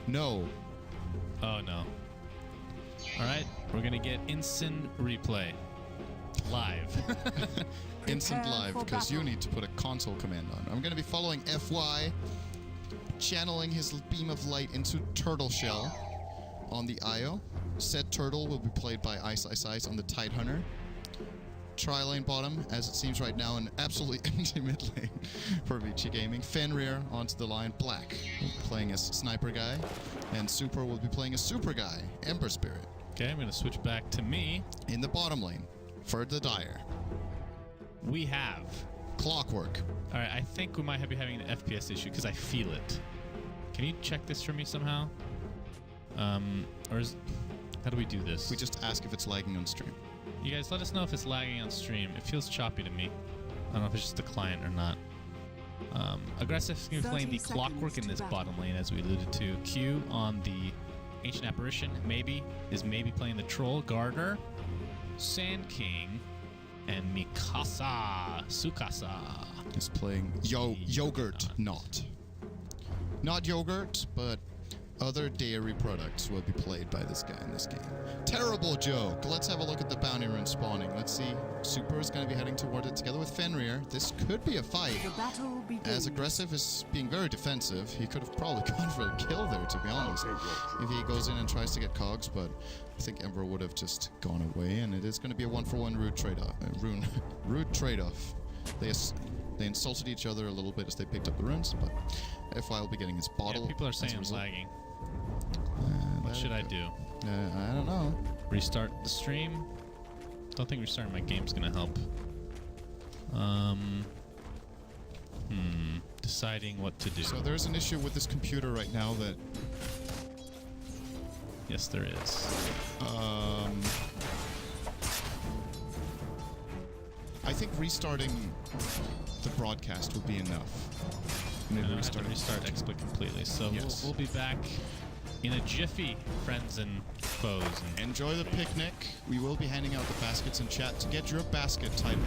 No. Oh no. Alright, we're gonna get instant replay. Live. Instant live, because you need to put a console command on. I'm going to be following FY, channeling his beam of light into Turtle Shell on the IO. Said turtle will be played by iceiceice on the Tidehunter. Tri-lane bottom, as it seems right now, an absolutely empty mid lane for Vici Gaming. Fenrir onto the line, Black playing as Sniper Guy, and Super will be playing as Super Guy, Ember Spirit. Okay, I'm going to switch back to me. In the bottom lane, for the Dire. We have Clockwork. Alright, I think we might be having an FPS issue because I feel it. Can you check this for me somehow? Or is... How do we do this? We just ask if it's lagging on stream. You guys let us know if it's lagging on stream. It feels choppy to me. I don't know if it's just the client or not. Aggressive is going to be playing the Clockwork in this bottom lane, as we alluded to. Q on the Ancient Apparition, is playing the Troll. Garter, Sand King, and Sukasa is playing yogurt. Not yogurt, but other dairy products will be played by this guy in this game. Terrible joke. Let's have a look at the bounty rune spawning. Let's see. Super is going to be heading toward it together with Fenrir. This could be a fight. As Aggressive is being very defensive, he could have probably gone for a kill there, to be honest, if he goes in and tries to get cogs, but I think Ember would have just gone away, and it is going to be a 1-for-1 root trade-off. Root trade-off. They insulted each other a little bit as they picked up the runes, but FY will be getting his bottle. Yeah, people are saying I'm lagging. What should I do? I don't know. Restart the stream? Don't think restarting my game's gonna help. Deciding what to do. So there's an issue with this computer right now that... Yes, there is. I think restarting the broadcast would be enough. Maybe restart XSplit completely. So yes. we'll be back in a jiffy, friends and foes. And enjoy the picnic. We will be handing out the baskets in chat. To get your basket, type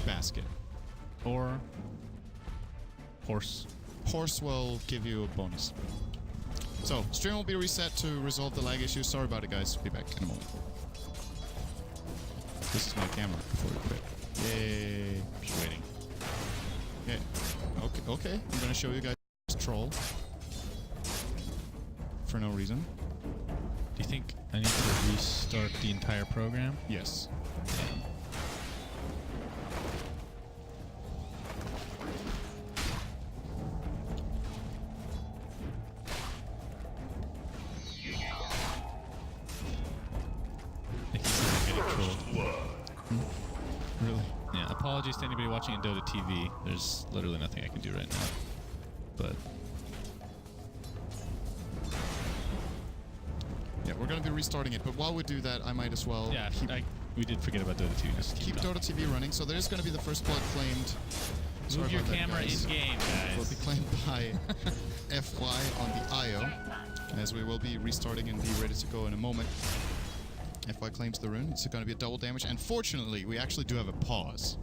!basket. Or horse. Horse will give you a bonus. So, stream will be reset to resolve the lag issue. Sorry about it, guys. Be back in a moment. This is my camera before we quit. Yay. Just waiting. Okay. Okay. I'm gonna show you guys troll. For no reason. Do you think I need to restart the entire program? Yes. Damn. Really? Yeah, apologies to anybody watching on Dota TV. There's literally nothing I can do right now. But... yeah, we're going to be restarting it, but while we do that, I might as well... yeah, we did forget about Dota TV. Just keep Dota TV running, so there's going to be the first blood claimed... Move your camera in-game, guys. Will be claimed by FY on the IO, as we will be restarting and be ready to go in a moment. FY claims the rune. It's going to be a double damage, and fortunately, we actually do have a pause.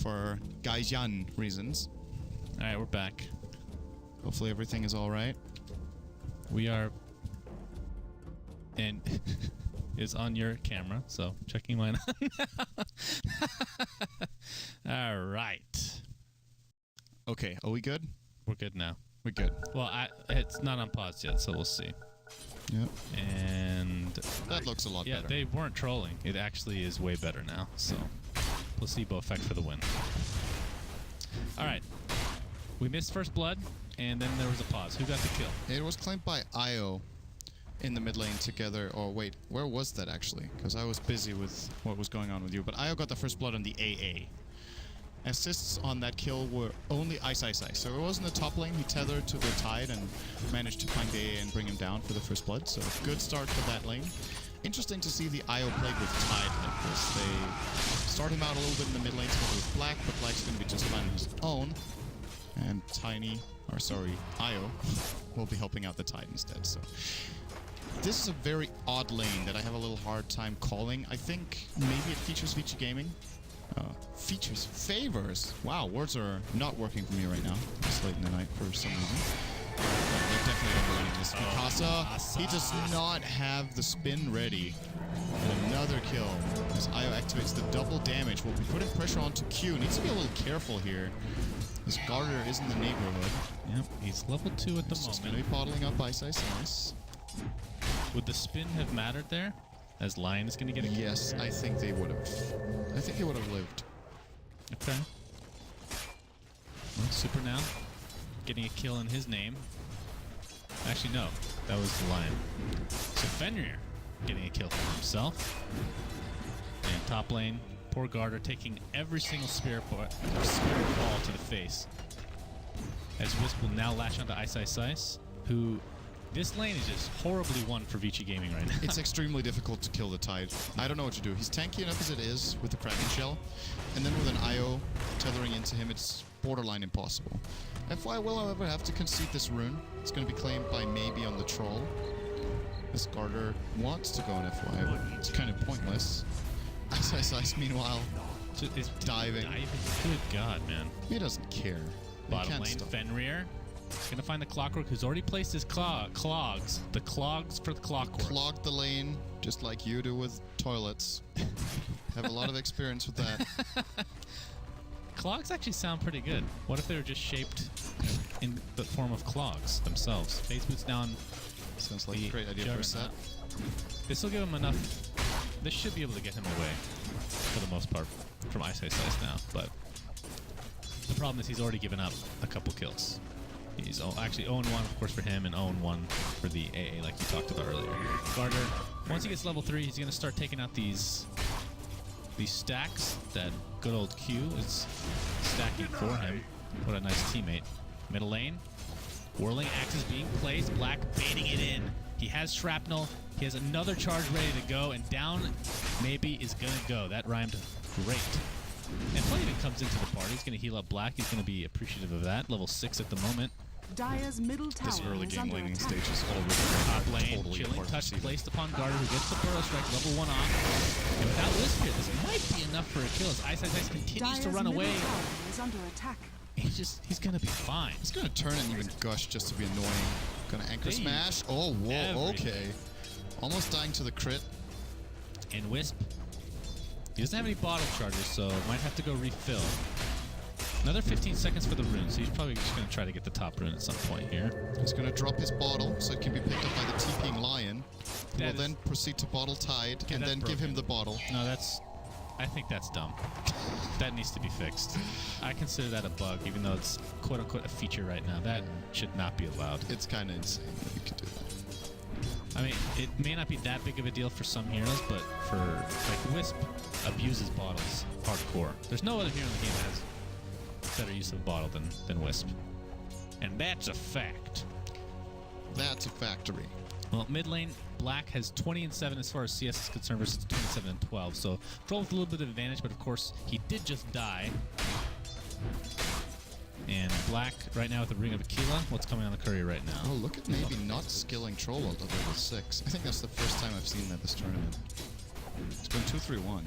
For Gaijin reasons. Alright, we're back. Hopefully everything is alright. We are... and is on your camera, so checking mine out. Alright. Okay, are we good? We're good now. We're good. Well, it's not on pause yet, so we'll see. Yep. And... that looks a lot better. Yeah, they weren't trolling. It actually is way better now, so... placebo effect for the win. Alright. We missed first blood, and then there was a pause. Who got the kill? It was claimed by IO in the mid lane together. Or wait, where was that actually? Because I was busy with what was going on with you. But IO got the first blood on the AA. Assists on that kill were only iceiceice. So it wasn't the top lane. He tethered to the Tide and managed to find the AA and bring him down for the first blood. So good start for that lane. Interesting to see the IO played with Tide like this. They start him out a little bit in the mid lane together with Black, but Black's going to be just fine on his own. And IO will be helping out the Tide instead. So this is a very odd lane that I have a little hard time calling. I think maybe it features Vici Gaming. Favors. Wow, words are not working for me right now. It's late in the night for some reason. They're definitely overrunning Asa, he does not have the spin ready. And another kill. As Io activates the double damage, we'll be putting pressure onto Q. Needs to be a little careful here. This Garter is in the neighborhood. Yep, he's level 2 at the moment. He's going to be bottling up iceiceice. Would the spin have mattered there? As Lion is going to get a kill? Yes, I think they would have. I think he would have lived. Okay. Well, Super now getting a kill in his name. Actually, no. That was the Lion. So Fenrir getting a kill for himself. And top lane, poor Garter taking every single spirit ball to the face. As Wisp will now latch onto iceiceice, who... This lane is just horribly won for Vici Gaming right now. It's extremely difficult to kill the Tide. I don't know what to do. He's tanky enough as it is with the Kraken Shell, and then with an IO tethering into him, it's borderline impossible. FY will, however, have to concede this rune. It's going to be claimed by maybe on the Troll. This Garter wants to go on FY, but it's kind of pointless. iceiceice, meanwhile, is diving. Good God, man. He doesn't care. Bottom lane, Fenrir. He's gonna find the Clockwork, who's already placed his clogs. The clogs for the Clockwork. Clog the lane, just like you do with toilets. Have a lot of experience with that. Clogs actually sound pretty good. What if they were just shaped in the form of clogs themselves? Phase Boots down. Sounds like a great idea for a set. This will give him enough. This should be able to get him away, for the most part, from iceiceice now. But the problem is he's already given up a couple kills. He's actually 0-1, of course, for him, and 0-1 for the AA, like you talked about earlier. Garter, once he gets level 3, he's going to start taking out these stacks that good old Q is stacking for him. What a nice teammate. Middle lane, whirling axes being placed. Black baiting it in. He has shrapnel. He has another charge ready to go, and down maybe is going to go. That rhymed great. And Flaven comes into the party. He's going to heal up Black. He's going to be appreciative of that. Level 6 at the moment. Dire's middle tower this early game laning attack. stage is already top lane. totally Chilling touch receiving. placed upon Garter, who gets the Burrow Strike, level 1 off. And without Wisp here, this might be enough for a kill as iceiceice continues to run away. Is under attack. He's going to be fine. He's going to turn and even gush just to be annoying. Going to anchor smash. Oh, whoa, okay. Almost dying to the crit. And Wisp, he doesn't have any bottle charges, so might have to go refill. Another 15 seconds for the rune, so he's probably just going to try to get the top rune at some point here. He's going to drop his bottle so it can be picked up by the TPing Lion. Who will then proceed to bottle Tide and then give him the bottle. No, I think that's dumb. That needs to be fixed. I consider that a bug, even though it's quote-unquote a feature right now. That should not be allowed. It's kind of insane that you can do that. I mean, it may not be that big of a deal for some heroes, but for, like, Wisp abuses bottles hardcore. There's no other hero in the game that has better use of bottle than Wisp. And that's a fact. That's a factory. Well, mid lane, Black has 20-7 as far as CS is concerned versus 27-12. So, Troll with a little bit of advantage, but of course, he did just die. And Black, right now with the Ring of Aquila, what's coming on the courier right now? Oh, look at maybe not skilling Troll at level 6. I think that's the first time I've seen that this tournament. It's been 2-3-1.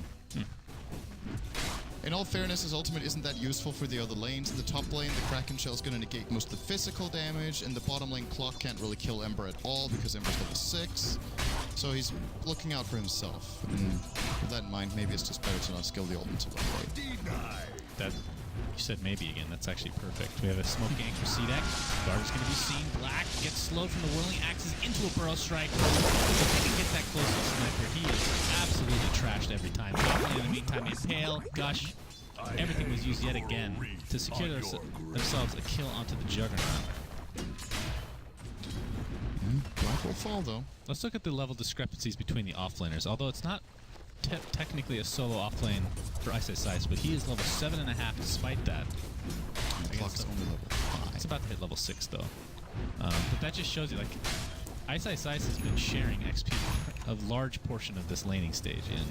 In all fairness, his ultimate isn't that useful for the other lanes. In the top lane, the Kraken Shell is going to negate most of the physical damage, and the bottom lane Clock can't really kill Ember at all because Ember's level 6. So he's looking out for himself. And with that in mind, maybe it's just better to not skill the ult until that That, you said maybe again. That's actually perfect. We have a smoke gank for CDEC. Garter's going to be seen. Black gets slowed from the whirling axes into a burrow strike. If he can get that close to the sniper, he is absolutely trashed every time. In the meantime, Impale, Gush, everything was used yet again to secure themselves a kill onto the Juggernaut. Black will fall, though. Let's look at the level discrepancies between the offlaners. Although it's not technically a solo offlane for iceiceice, but he is level 7.5 despite that. Clock's only level 5. It's about to hit level 6 though. But that just shows you, like, iceiceice has been sharing XP a large portion of this laning stage, and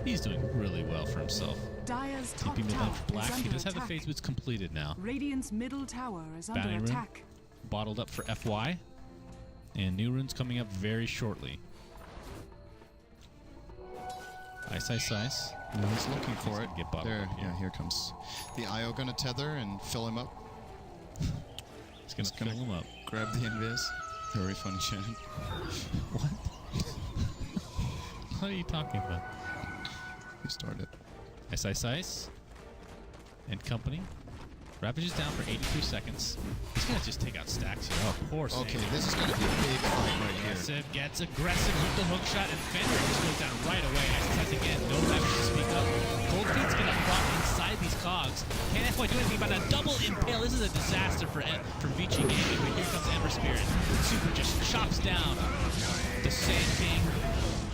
he's doing really well for himself. Dire's top TP mid lane tower for Black. is He under does have the attack. phase boots completed now. Radiant's middle tower is under Bounty rune attack. bottled up for FY, and new runes coming up very shortly. iceiceice. He's looking for it. Get bottled There, up here. yeah, here comes the IO gonna tether and fill him up. He's gonna fill him up. Grab the invis. Very funny, Shannon. What? What are you talking about? You started. iceiceice and company. Ravages down for 83 seconds. He's gonna just take out stacks here. Oh, poor Snake. Okay, this is gonna be a big fight right here. Aggressive, gets aggressive with the hook shot, and Fender just goes down right away. iceiceice again, no damage to speak of. Cold Feet's gonna block inside these cogs. Can't FY do anything about a double impale. This is a disaster for Vici Gaming, but here comes Ember Spirit. Super just chops down the Sand King,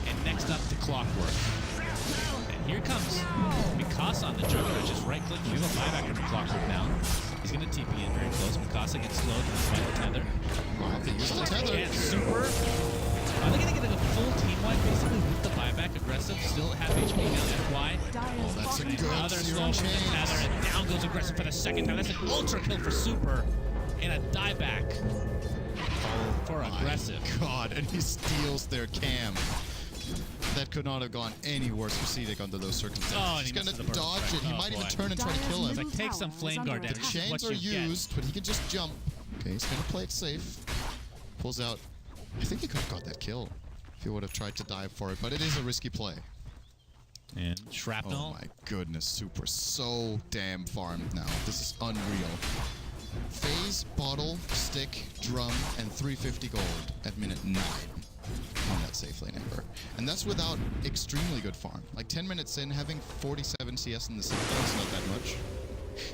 and next up the Clockwork. Here comes Mikasa on the Juggler, just right-click. We have a buyback from Clockwork now. He's going to TP in very close. Mikasa gets slowed by the tether. Use the tether. And Super. Are they going to get a full team-wide basically with the buyback? Aggressive, still half HP now. FY. Oh, that's a good Another slow from the chains. tether, and down goes Aggressive for the second time. That's an ultra kill for Super. And a dieback for Aggressive. God, and he steals their cam. That could not have gone any worse for CDEC under those circumstances. Oh, and he's he going misses to the burst. dodge it. He Oh, might even boy. turn and try to kill him. Like, take some flame guard The damage. This is what chains are you get. used, but he can just jump. Okay, he's going to play it safe. Pulls out. I think he could have got that kill if he would have tried to dive for it, but it is a risky play. And Shrapnel. Oh my goodness, Super so damn farmed now. This is unreal. Phase, bottle, stick, drum, and 350 gold at minute 9 on that safe lane Ember. And that's without extremely good farm. Like 10 minutes in, having 47 CS in the safe lane is not that much.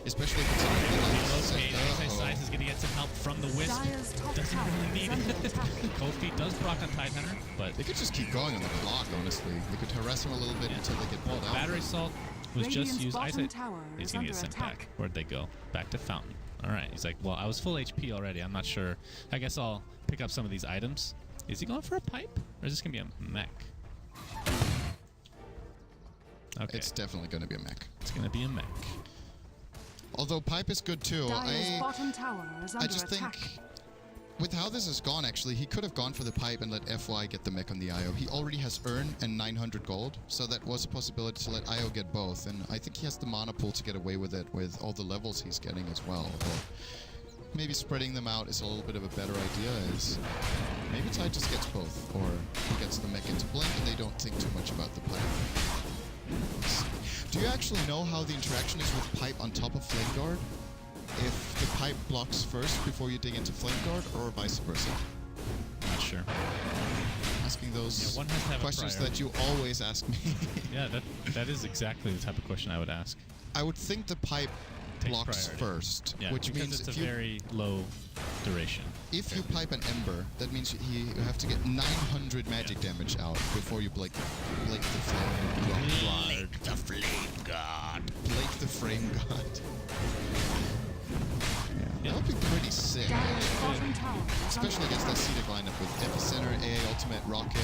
Especially considering iceiceice is going to get some help from the Wisp. Dire's top Doesn't tower really is need under it. attack. Cold Feet does proc on Tidehunter, but They could just keep going on the clock, honestly. They could harass him a little bit until they get pulled out. Battery Assault was Radiant's just used. bottom Ice tower He's is going to get under sent attack. back. Where'd they go? Back to Fountain. All right. He's like, well, I was full HP already. I'm not sure. I guess I'll pick up some of these items. Is he going for a pipe? Or is this going to be a mech? Okay. It's definitely going to be a mech. It's going to be a mech. Although pipe is good too. Dire's bottom tower is under I just attack. think with how this has gone, actually, he could have gone for the pipe and let FY get the mech on the IO. He already has Earn and 900 gold, so that was a possibility to let IO get both. And I think he has the mana pool to get away with it with all the levels he's getting as well. But maybe spreading them out is a little bit of a better idea. Is maybe Tide just gets both, or he gets the mech into blink and they don't think too much about the pipe. Let's see. Do you actually know how the interaction is with pipe on top of flame guard? If the pipe blocks first before you dig into flame guard, or vice versa? Not sure. Asking those Yeah, one has to have a questions priority. that you always ask me. Yeah, that is exactly the type of question I would ask. I would think the pipe Takes blocks priority. first, Yeah, which because means it's a if you very low duration. if you pipe an ember, that means you have to get 900 magic damage out before you blake the flame god. Blake the Flame God. Blake the frame god. Yeah. That would be pretty sick. Dire's bottom tower is under Especially against attack. that CDEC lineup with Epicenter, AA Ultimate, Rocket,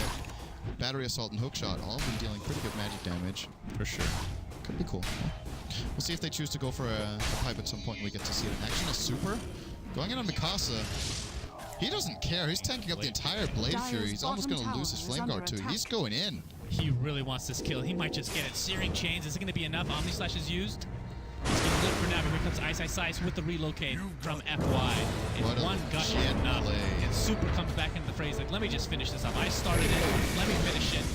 Battery Assault, and Hookshot, all been dealing pretty good magic damage. For sure. Could be cool. We'll see if they choose to go for a pipe at some point and we get to see it in action. A Super. Going in on Mikasa. He doesn't care. He's tanking up the entire Blade Dire's Fury. He's almost going bottom to lose his tower is Flame Guard under too. attack. He's going in. He really wants this kill. He might just get it. Searing Chains. Is it going to be enough? Omni Slash is used. He's going to look for now, but here comes iceiceice with the relocate from FY. And What a one gut shit is enough. play. And Super comes back into the phrase like, let me just finish this up. I started it. Let me finish it.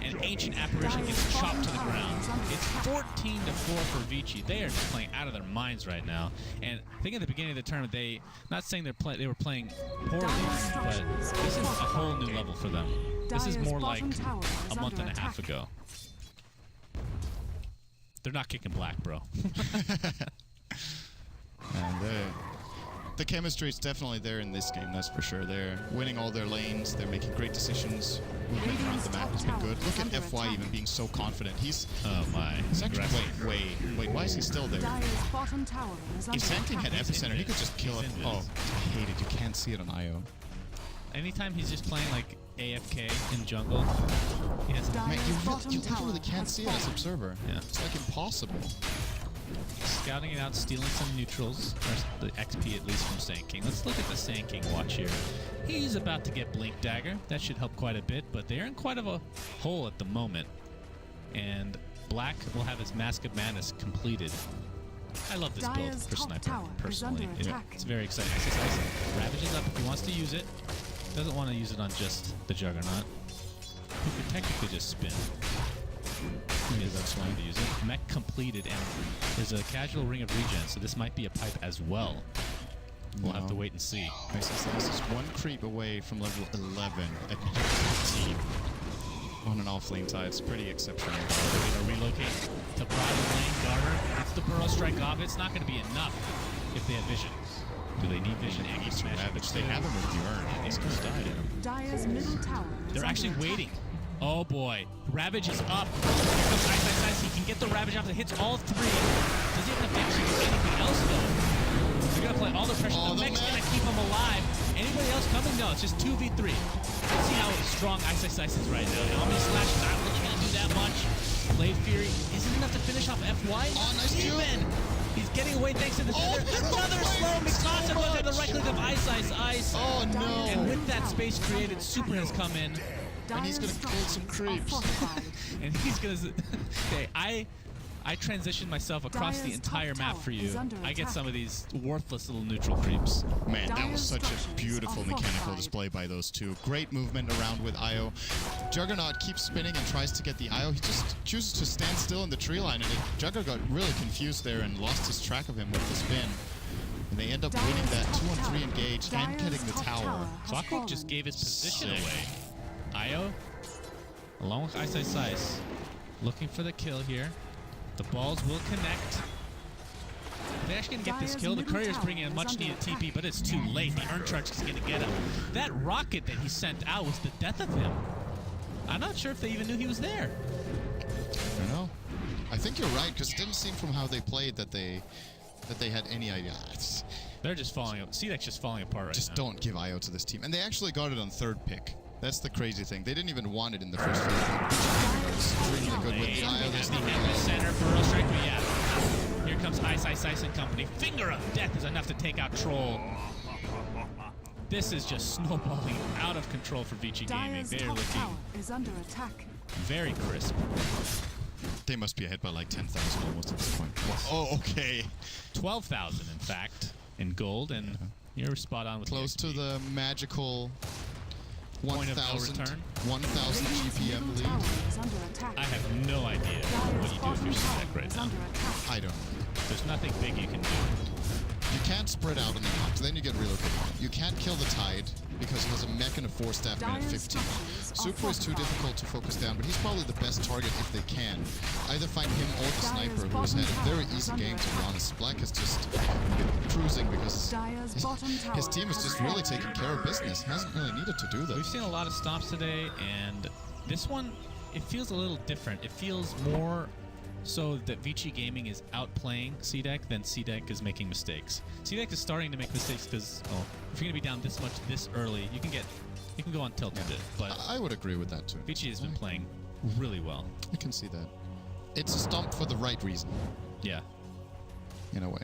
And Ancient Apparition gets chopped to the ground. It's 14-4 for Vici. They are just playing out of their minds right now. And I think at the beginning of the tournament, not saying they were playing poorly, but this is a whole new level for them. This is more like a month and a half ago. They're not kicking black, bro. And the chemistry is definitely there in this game, that's for sure. They're winning all their lanes. They're making great decisions. Movement around the map has been good. Look at FY even being so confident. He's Oh actually wait. Why is he still there? Dire's bottom tower is under If Sand King had attack. Epicenter, he could just kill it. He's Oh, invis. I hate it. You can't see it on IO. Anytime he's just playing like AFK in jungle, he has Dire's Man, bottom you tower literally can't has see it as fallen. observer. Yeah. It's like impossible. scouting it out, stealing some neutrals, or the XP at least from Sand King. Let's look at the Sand King watch here. He's about to get Blink Dagger. That should help quite a bit, but they're in quite of a hole at the moment. And Black will have his Mask of Madness completed I love this build Dire's for top sniper, tower is personally. under attack. It's very exciting. iceiceice ravages up if he wants to use it. Doesn't want to use it on just the Juggernaut, who could technically just spin. He is trying to use it. Mech completed, and there's a casual ring of regen, so this might be a pipe as well. We'll have to wait and see. iceiceice is one creep away from level 11 at 15 on an off-lane side. It's pretty exceptional. They're going to relocate to bottom lane. Garter gets the Burrow Strike off. It's not going to be enough if they have vision. Do they need vision? Aggie smash. Ravage. They have him with the urn. He's going to die to him. Dire's middle tower is They're under actually attack. waiting. Oh boy. Ravage is up. Here comes iceiceice. He can get the Ravage off. It hits all three. Does he have enough damage to do anything else though? They're going to play all the pressure. Oh, the mech's going to keep him alive. Anybody else coming? No, it's just 2v3. Let's see how strong iceiceice is right now. Omni Slash not really going to do that much. Blade Fury isn't enough to finish off FY. Oh, nice jump. He's getting away thanks to the another slow Mikasa goes at the right click of iceiceice. Oh no! And with that space created, Super has come in. And he's gonna kill some creeps. And he's gonna. Okay, I transitioned myself across the Dire's entire top map tower for you. is under I get attack. some of these worthless little neutral creeps. Man, that was Dire's such a structures beautiful are mechanical fortified. display by those two. Great movement around with Io. Juggernaut keeps spinning and tries to get the Io. He just chooses to stand still in the tree line, and Jugger got really confused there and lost his track of him with the spin. And they end up winning that 2-on-3 engage and getting the tower. Clockwork just gave his position Sick. away. Io, along with iceiceice, looking for the kill here. The balls will connect. They're actually going to get this Dire's kill. The middle courier's tower bringing a is much under needed attack. TP, but it's too late. The Urn Charge is going to get him. That rocket that he sent out was the death of him. I'm not sure if they even knew he was there. I don't know. I think you're right, because it didn't seem from how they played that they had any idea. They're just falling. CDEC's just falling apart right Just now. don't give Io to this team. And they actually got it on third pick. That's the crazy thing. They didn't even want it in the first phase. Extremely good with the Io. They This have the epicenter for Burrow Strike, but yeah. Here comes iceiceice and company. Finger of Death is enough to take out Troll. This is just snowballing out of control for Vici Gaming. Dire's They're top looking tower is under attack. very crisp. They must be ahead by like 10,000 almost at this point. Oh, okay. 12,000, in fact, in gold, and you're spot on with Close the to XP. the magical Point of no 1,000 return. 1,000 Radiant's GPM middle lead. tower is under attack. I have no idea what you do if you're CDEC right is now. under attack. I don't know. There's nothing big you can do. You can't spread out on the map, then you get relocated. You can't kill the Tide because he has a mech and a 4-staff minute Dire's 15. structures are Super is too fortified. difficult to focus down, but he's probably the best target if they can. Either find him or the sniper, who has had a very easy game, to be honest. Black is just cruising because Dire's bottom tower his team is has just really fallen. taking care of business. Hasn't really needed to do that. We've seen a lot of stomps today, and this one, it feels a little different. It feels more so that Vici Gaming is outplaying CDEC than CDEC is making mistakes. CDEC is starting to make mistakes because, if you're going to be down this much this early, you can go on tilt a bit. But I would agree with that too. Vici has been playing really well. I can see that. It's a stomp for the right reason, Yeah. in a way.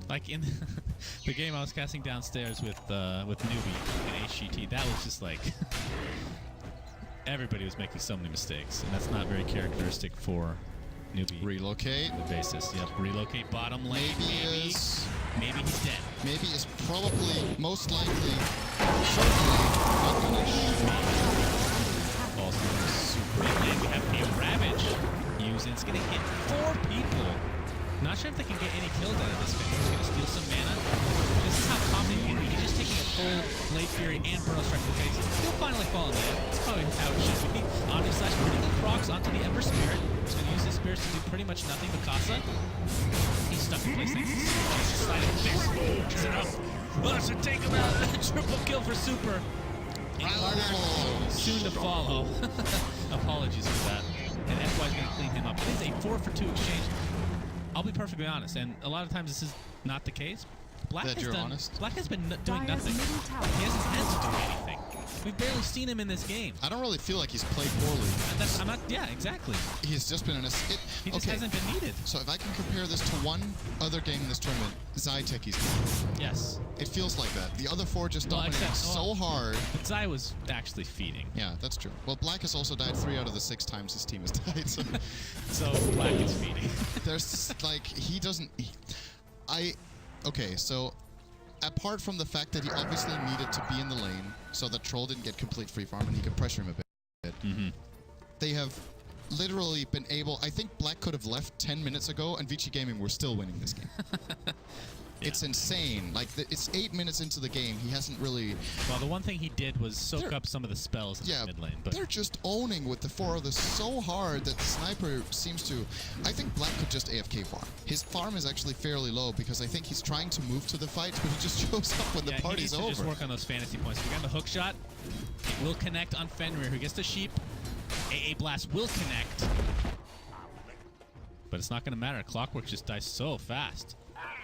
Like in the game I was casting downstairs with Newbie and HGT, that was just like everybody was making so many mistakes, and that's not very characteristic for Newbie. Relocate. The basis. Yep. Relocate bottom lane. Maybe he's dead. Maybe is probably, most likely, certainly not gonna Also, super. And we have a Ravage using. It's gonna hit 4 people. Not sure if they can get any kills out of this thing. He's gonna steal some mana. This is how confident he can be. He's just taking a full Blade Fury and Burrow Strike to the face. He'll finally fall in the end. That's probably how it should be. Omni Slash critical procs onto the Ember Spirit. He's gonna use his spirits to do pretty much nothing. Mikasa, he's stuck in place. Thanks to Super. Just sliding fist. Is it up? Oh, that should take him out. Triple kill for Super. Soon to follow. Apologies for that. And FY's gonna clean him up. It is a 4-for-2 exchange. I'll be perfectly honest, and a lot of times this is not the case. Black That has you're done. honest? Black has been doing Dire's nothing. middle tower He hasn't is had to under do attack. anything. We've barely seen him in this game. I don't really feel like he's played poorly. I'm not. Yeah, exactly. He's just been in a... He just hasn't been needed. So if I can compare this to one other game in this tournament, Zyteki's game. Yes. It feels like that. The other 4 just Well, dominating except- so hard. But Zai was actually feeding. Yeah, that's true. Well, Black has also died 3 out of the 6 times his team has died, so So Black is feeding. there's like he doesn't. Okay, so apart from the fact that he obviously needed to be in the lane so that Troll didn't get complete free farm and he could pressure him a bit, they have literally been able... I think Black could have left 10 minutes ago and Vici Gaming were still winning this game. It's insane. Like, it's 8 minutes into the game. He hasn't really... Well, the one thing he did was soak up some of the spells in the mid lane. But they're just owning with the 4 others so hard that the sniper seems to... I think Black could just AFK farm. His farm is actually fairly low because I think he's trying to move to the fight, but he just shows up when the party's over. He needs to just work on those fantasy points. We got the hook shot. It will connect on Fenrir, who gets the sheep. AA Blast will connect. But it's not going to matter. Clockwork just dies so fast.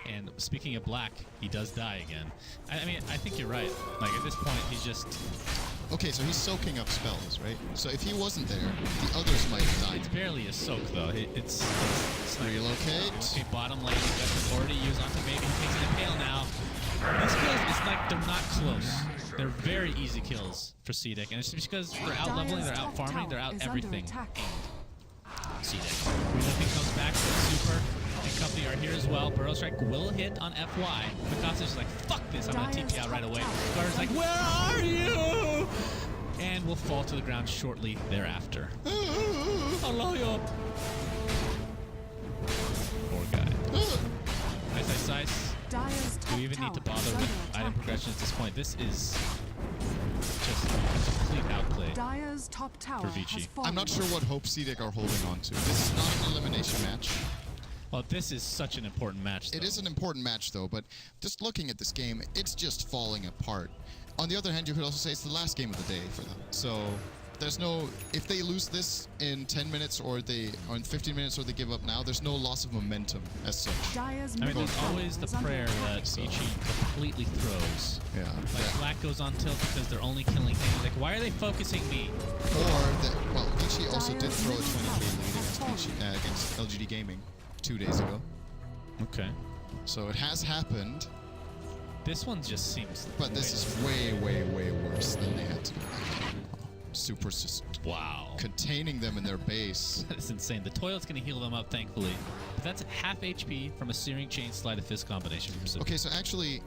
And speaking of Black, he does die again. I mean, I think you're right. Like, at this point, he's just... Okay, so he's soaking up spells, right? So if he wasn't there, the others might have died. It's barely a soak, though. It's relocate. Okay, bottom lane. That's already used onto maybe. He takes an impale now. These kills, it's like they're not close. They're very easy kills for CDEC. And it's just because they're out leveling, they're out farming, they're out everything. CDEC. Reloading comes back with Super. And company are here as well. Burrow Strike will hit on FY. Mikasa's just like, fuck this, I'm gonna TP out right away. Guardian's like, where are you? And will fall to the ground shortly thereafter. Poor guy. Ice. Do we even need to bother with item progression at this point? This is just a complete outplay for Vici. I'm not sure what hope CDEC are holding on to. This is not an elimination match. Well, this is such an important match, though. It is an important match, though, but just looking at this game, it's just falling apart. On the other hand, you could also say it's the last game of the day for them. So there's no... If they lose this in 10 minutes or in 15 minutes or they give up now, there's no loss of momentum as such. I mean, there's always the prayer that Vici completely throws. Yeah. Like, Black goes on tilt because they're only killing things. Like, why are they focusing me? Or that... Well, Vici also did throw a 20k lead against LGD Gaming 2 days ago. Okay. So it has happened. This one just seems... But this is way, way, way worse than they had to do. Super's just containing them in their base. That is insane. The toilet's going to heal them up, thankfully. But that's half HP from a Searing Chain Sleight of Fist combination from Super. Okay, so actually,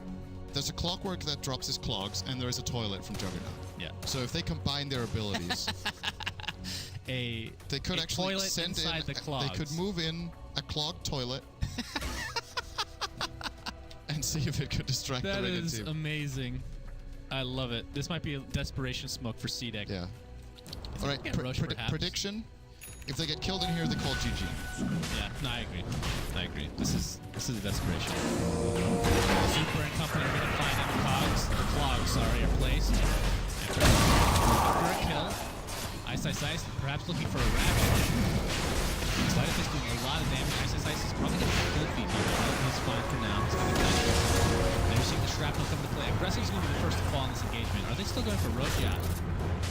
there's a Clockwork that drops his clogs, and there is a toilet from Juggernaut. Yeah. So if they combine their abilities... they could actually send in... The clogs. They could move in a clogged toilet and see if it could distract the Radiant team. That is amazing. I love it. This might be a desperation smoke for CDEC. Yeah. All right, prediction. If they get killed in here, they call GG. Yeah, no, I agree. This is a desperation. Super and company are gonna find the clogs, are placed. After a kill, iceiceice perhaps looking for a Ravage. Sleight of Fist doing a lot of damage. Iceiceice is probably gonna get cold feet here. He's fine for now. He's gonna catch it. Then you're seeing the shrapnel come into play. Aggressive's gonna be the first to fall in this engagement. Are they still going for Roche? Yeah.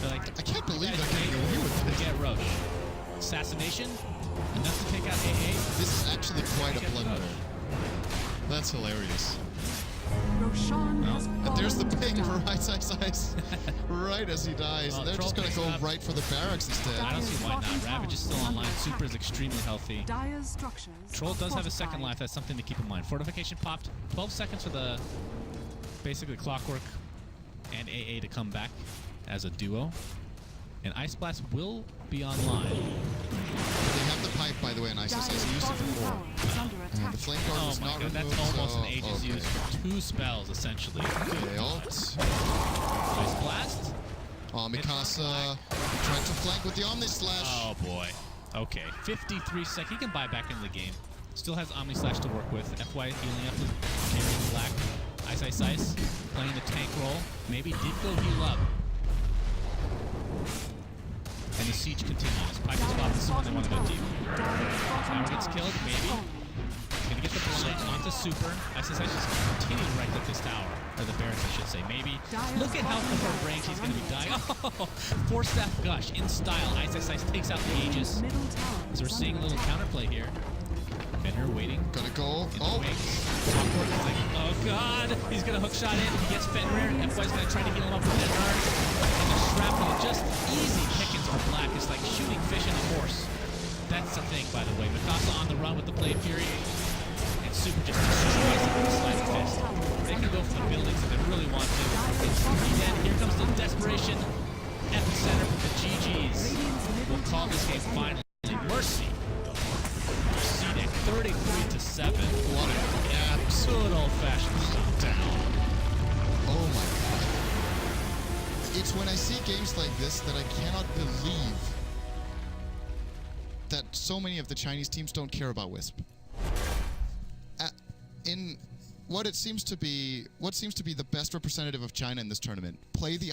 They're like, I can't believe they're getting away with it. Get Roche. Assassination, enough to take out AA. This is actually quite a blunder. That's hilarious. And there's the ping for iceiceice right as he dies. Well, they're just going to go right for the barracks instead. I don't see why not. Ravage is still online. Super is extremely healthy. Troll does have a second life. That's something to keep in mind. Fortification popped. 12 seconds for the basically Clockwork and AA to come back as a duo. And Ice Blast will be online. They have the pipe, by the way, and iceiceice used it before. The Flame Guard was not removed. That's almost an Aegis used for 2 spells, essentially. Okay, ult. Ice Blast. Oh, Mikasa trying to flank with the Omni Slash. Oh, boy. Okay, 53 seconds. He can buy back into the game. Still has Omni Slash to work with. FY healing up with carrying Black. Iceiceice playing the tank role. Maybe did go heal up. And the siege continues. Pipe is off. This is when they want to go deep. Tower gets killed, maybe. Gonna get the blind onto Super. iceiceice is continuing right at this tower. Or the barracks, I should say. Maybe. Look at how far range he's gonna be dying. Oh! Force Staff Gush in style. iceiceice takes out the Aegis. So we're seeing a little counterplay here. Fenrir waiting. Gonna go. Oh! Like, oh god! He's gonna hook shot in. He gets Fenrir. FY's gonna try to heal him up with that arc. And the shrapnel, just easy pickings for Black. It's like shooting fish in a horse. That's the thing, by the way. Mikasa on the run with the Blade Fury. And Super just destroys call this game finally. Mercy. CDEC 33-7. What an Good old-fashioned stop down. Oh my god. It's when I see games like this that I cannot believe that so many of the Chinese teams don't care about Wisp. In what seems to be the best representative of China in this tournament, play the